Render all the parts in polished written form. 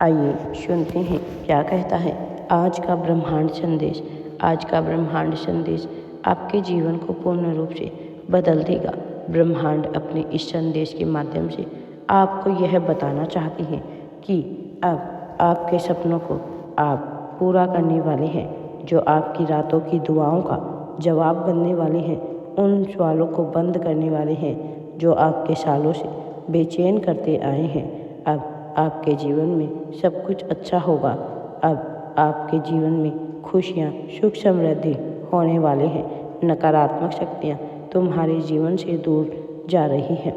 आइए सुनते हैं क्या कहता है आज का ब्रह्मांड संदेश। आज का ब्रह्मांड संदेश आपके जीवन को पूर्ण रूप से बदल देगा। ब्रह्मांड अपने इस संदेश के माध्यम से आपको यह बताना चाहती हैं कि अब आपके सपनों को आप पूरा करने वाले हैं, जो आपकी रातों की दुआओं का जवाब बनने वाले हैं, उन सवालों को बंद करने वाले हैं जो आपके सालों से बेचैन करते आए हैं। अब आपके जीवन में सब कुछ अच्छा होगा। अब आपके जीवन में खुशियाँ, सुख, समृद्धि होने वाले हैं। नकारात्मक शक्तियाँ तुम्हारे जीवन से दूर जा रही हैं।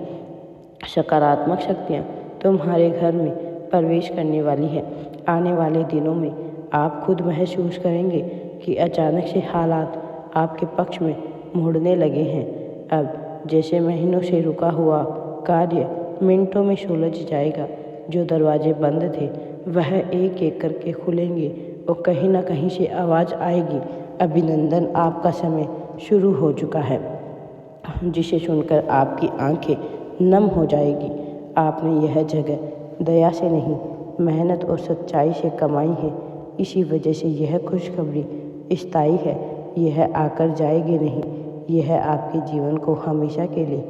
सकारात्मक शक्तियाँ तुम्हारे घर में प्रवेश करने वाली है। आने वाले दिनों में आप खुद महसूस करेंगे कि अचानक से हालात आपके पक्ष में मुड़ने लगे हैं। अब जैसे महीनों से रुका हुआ कार्य मिनटों में सुलझ जाएगा। जो दरवाजे बंद थे वह एक एक करके खुलेंगे और कहीं ना कहीं से आवाज़ आएगी, अभिनंदन, आपका समय शुरू हो चुका है, जिसे सुनकर आपकी आंखें नम हो जाएगी। आपने यह जगह दया से नहीं, मेहनत और सच्चाई से कमाई है। इसी वजह से यह खुशखबरी स्थायी है। यह आकर जाएगी नहीं, यह आपके जीवन को हमेशा के लिए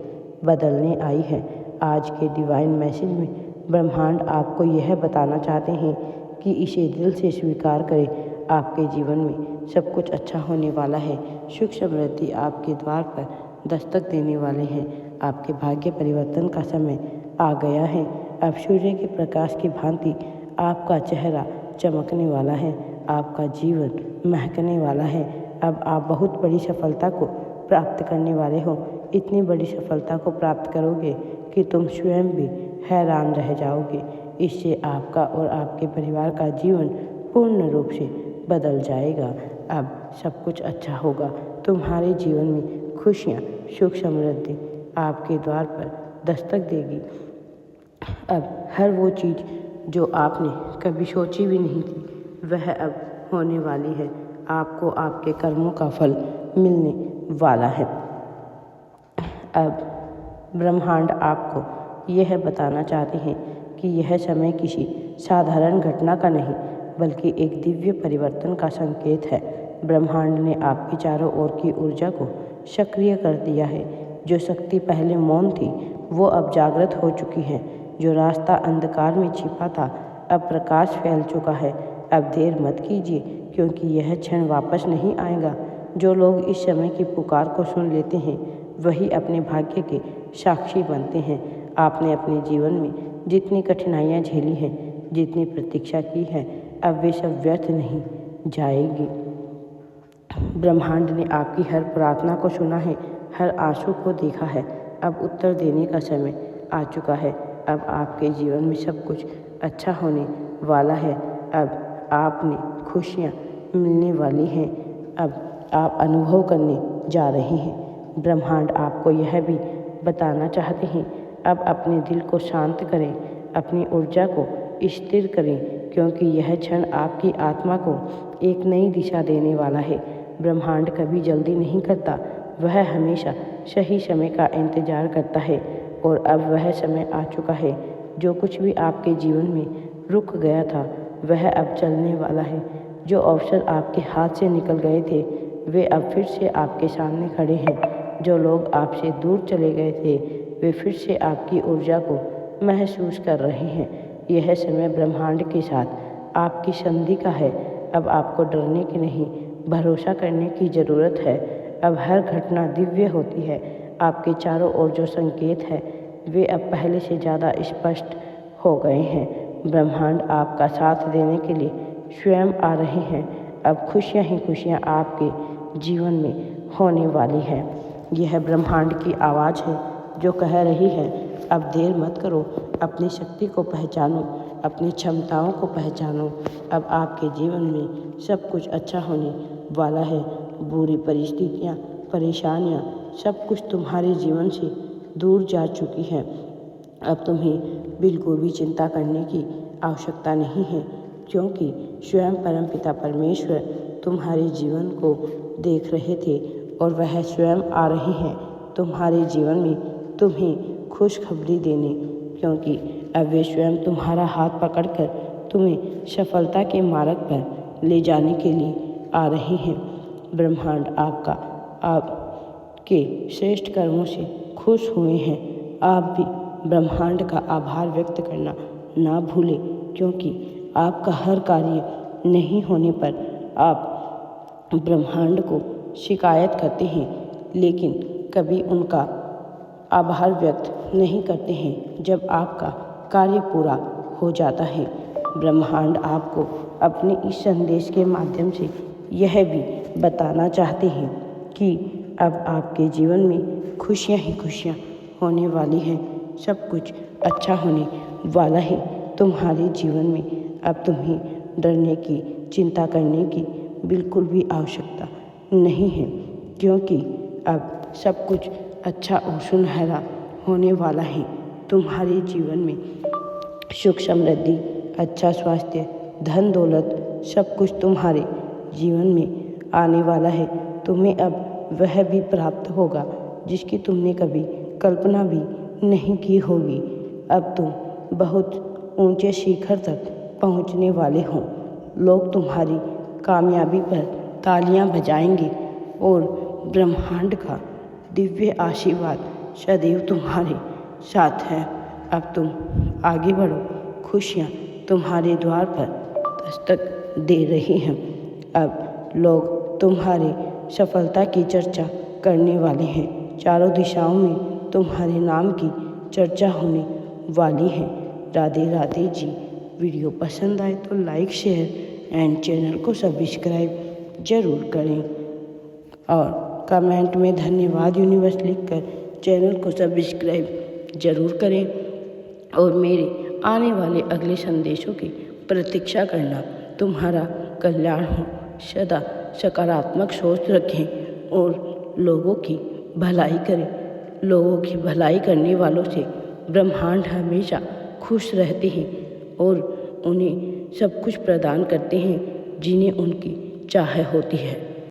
बदलने आई है। आज के डिवाइन मैसेज में ब्रह्मांड आपको यह बताना चाहते हैं कि इसे दिल से स्वीकार करें। आपके जीवन में सब कुछ अच्छा होने वाला है। सुख समृद्धि आपके द्वार पर दस्तक देने वाले हैं। आपके भाग्य परिवर्तन का समय आ गया है। अब सूर्य के प्रकाश की भांति आपका चेहरा चमकने वाला है। आपका जीवन महकने वाला है। अब आप बहुत बड़ी सफलता को प्राप्त करने वाले हो। इतनी बड़ी सफलता को प्राप्त करोगे कि तुम स्वयं भी हैरान रह जाओगे। इससे आपका और आपके परिवार का जीवन पूर्ण रूप से बदल जाएगा। अब सब कुछ अच्छा होगा। तुम्हारे जीवन में खुशियाँ, सुख, समृद्धि आपके द्वार पर दस्तक देगी। अब हर वो चीज़ जो आपने कभी सोची भी नहीं थी वह अब होने वाली है। आपको आपके कर्मों का फल मिलने वाला है। अब ब्रह्मांड आपको यह बताना चाहते हैं कि यह समय किसी साधारण घटना का नहीं, बल्कि एक दिव्य परिवर्तन का संकेत है। ब्रह्मांड ने आपकी चारों ओर की ऊर्जा को सक्रिय कर दिया है। जो शक्ति पहले मौन थी वो अब जागृत हो चुकी है। जो रास्ता अंधकार में छिपा था अब प्रकाश फैल चुका है। अब देर मत कीजिए, क्योंकि यह क्षण वापस नहीं आएगा। जो लोग इस समय की पुकार को सुन लेते हैं वही अपने भाग्य के साक्षी बनते हैं। आपने अपने जीवन में जितनी कठिनाइयाँ झेली हैं, जितनी प्रतीक्षा की है, अब वे सब व्यर्थ नहीं जाएगी। ब्रह्मांड ने आपकी हर प्रार्थना को सुना है, हर आंसू को देखा है। अब उत्तर देने का समय आ चुका है। अब आपके जीवन में सब कुछ अच्छा होने वाला है। अब आपने खुशियाँ मिलने वाली हैं। अब आप अनुभव करने जा रहे हैं। ब्रह्मांड आपको यह भी बताना चाहते हैं, अब अपने दिल को शांत करें, अपनी ऊर्जा को स्थिर करें, क्योंकि यह क्षण आपकी आत्मा को एक नई दिशा देने वाला है। ब्रह्मांड कभी जल्दी नहीं करता, वह हमेशा सही समय का इंतजार करता है। और अब वह समय आ चुका है। जो कुछ भी आपके जीवन में रुक गया था वह अब चलने वाला है। जो अवसर आपके हाथ से निकल गए थे वे अब फिर से आपके सामने खड़े हैं। जो लोग आपसे दूर चले गए थे वे फिर से आपकी ऊर्जा को महसूस कर रहे हैं। यह समय ब्रह्मांड के साथ आपकी संधि का है। अब आपको डरने की नहीं, भरोसा करने की ज़रूरत है। अब हर घटना दिव्य होती है। आपके चारों ओर जो संकेत है वे अब पहले से ज़्यादा स्पष्ट हो गए हैं। ब्रह्मांड आपका साथ देने के लिए स्वयं आ रहे हैं। अब खुशियाँ ही खुशियाँ आपके जीवन में होने वाली है। यह ब्रह्मांड की आवाज़ है जो कह रही है, अब देर मत करो, अपनी शक्ति को पहचानो, अपनी क्षमताओं को पहचानो। अब आपके जीवन में सब कुछ अच्छा होने वाला है। बुरी परिस्थितियाँ, परेशानियाँ, सब कुछ तुम्हारे जीवन से दूर जा चुकी है। अब तुम्हें बिल्कुल भी चिंता करने की आवश्यकता नहीं है, क्योंकि स्वयं परमपिता परमेश्वर तुम्हारे जीवन को देख रहे थे और वह स्वयं आ रहे हैं तुम्हारे जीवन में तुम्हें खुशखबरी देने, क्योंकि अब वे स्वयं तुम्हारा हाथ पकड़कर तुम्हें सफलता के मार्ग पर ले जाने के लिए आ रहे हैं। ब्रह्मांड आपके श्रेष्ठ कर्मों से खुश हुए हैं। आप भी ब्रह्मांड का आभार व्यक्त करना ना भूलें, क्योंकि आपका हर कार्य नहीं होने पर आप ब्रह्मांड को शिकायत करते हैं, लेकिन कभी उनका आभार व्यक्त नहीं करते हैं जब आपका कार्य पूरा हो जाता है। ब्रह्मांड आपको अपने इस संदेश के माध्यम से यह भी बताना चाहते हैं कि अब आपके जीवन में खुशियां ही खुशियां होने वाली हैं। सब कुछ अच्छा होने वाला है तुम्हारे जीवन में। अब तुम्हें डरने की, चिंता करने की बिल्कुल भी आवश्यकता नहीं है, क्योंकि अब सब कुछ अच्छा और सुनहरा होने वाला है। तुम्हारे जीवन में सुख समृद्धि, अच्छा स्वास्थ्य, धन दौलत सब कुछ तुम्हारे जीवन में आने वाला है। तुम्हें अब वह भी प्राप्त होगा जिसकी तुमने कभी कल्पना भी नहीं की होगी। अब तुम बहुत ऊंचे शिखर तक पहुंचने वाले हो। लोग तुम्हारी कामयाबी पर तालियां बजाएंगे और ब्रह्मांड का दिव्य आशीर्वाद सदैव तुम्हारे साथ है। अब तुम आगे बढ़ो, खुशियाँ तुम्हारे द्वार पर दस्तक दे रही हैं। अब लोग तुम्हारी सफलता की चर्चा करने वाले हैं। चारों दिशाओं में तुम्हारे नाम की चर्चा होने वाली है। राधे राधे जी। वीडियो पसंद आए तो लाइक, शेयर एंड चैनल को सब्सक्राइब जरूर करें और कमेंट में धन्यवाद यूनिवर्स लिखकर चैनल को सब्सक्राइब जरूर करें और मेरे आने वाले अगले संदेशों की प्रतीक्षा करना। तुम्हारा कल्याण हो। सदा सकारात्मक सोच रखें और लोगों की भलाई करें। लोगों की भलाई करने वालों से ब्रह्मांड हमेशा खुश रहते हैं और उन्हें सब कुछ प्रदान करते हैं जिन्हें उनकी चाह होती है।